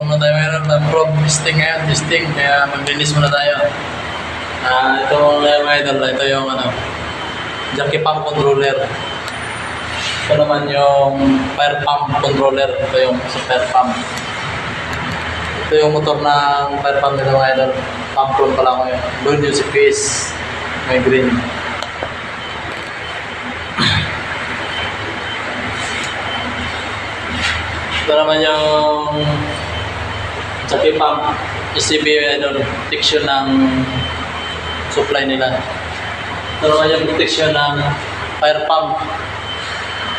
Muna tayo ngayon ng probe testing ngayon, testing, kaya maglinis muna tayo. Ito mga idol, ito yung jockey pump controller. Ito naman yung fire pump controller, ito yung sa fire pump. Ito yung motor ng fire pump nito mga idol, pump room pala ko yun. Doon yung si PS, may green. Ito naman yung jockey pump, ECB idol, protection ng supply nila. Ito naman yung protection ng fire pump.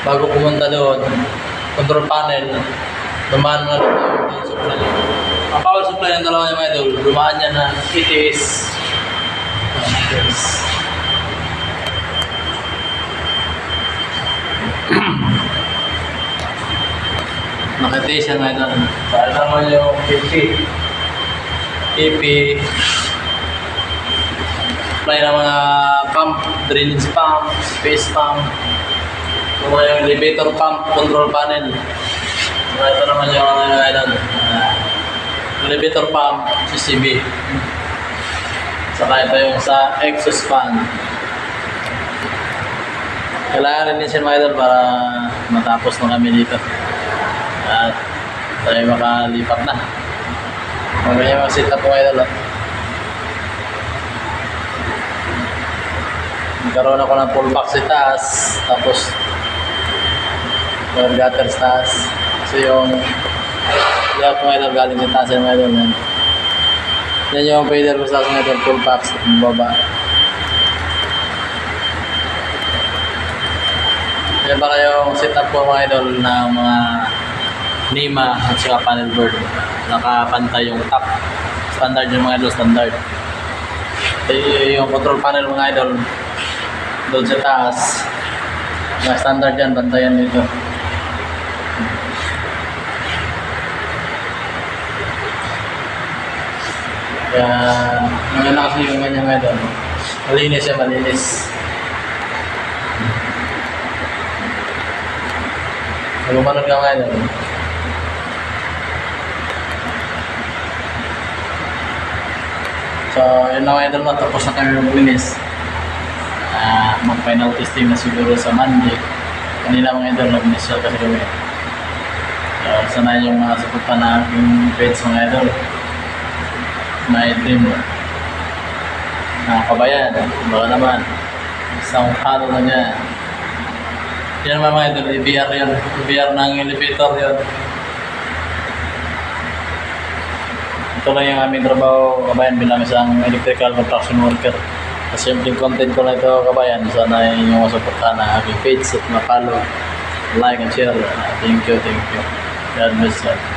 Bago pumunta doon, control panel, dumaan na doon yung supply. Ang power supply ng dalawa yung idol, dumaan niya na ETS. Nakatiis siya nga doon. Saan naman yung PP, supply ng mga pump, drainage pump, space pump. Ito naman yung elevator pump, control panel. Ito naman yung elevator pump, CCB. Saka ito yung sa exhaust fan. Kailangan rin siya mga idol para matapos na kami dito. At tayo makalipat na. Mamaya mag-set up mga idol. Nagkaroon ako ng full box sa taas. Tapos wire gutter sa taas. Kasi yung lahat mga idol galing sa taas mga idol. Yan yung fader ko sa akin idol, full box at baba. Yan pala yung setup ko mga idol ng mga Nima at saka panel board. Nakapantay yung top. Standard yung mga idol, standard. Yung control panel mga idol, doon sa taas. Mga standard yan, bantayan dito. Kaya, ngayon kasi yung ganyan mga idol. Malinis siya, malinis. Lumanod ka mga idol. So, yun na mga idol mo, tapos na kami maglinis. Mag-final testing na siguro sa Monday. Kanina mga idol, nag-initial kasi kami. So, sana yung mga sukupan na aking page mga idol. My dream. Kabayan, baka naman. Isang kano na niya. Yan naman mga idol, EBR yun. EBR ng elevator yun. Ito lang yung aming trabaho kabayan bilang isang electrical construction worker. Kasi yung content ko na ito kabayan, sana yung masuportahan na aking page at ma-follow, like and share. Thank you, thank you. God bless you.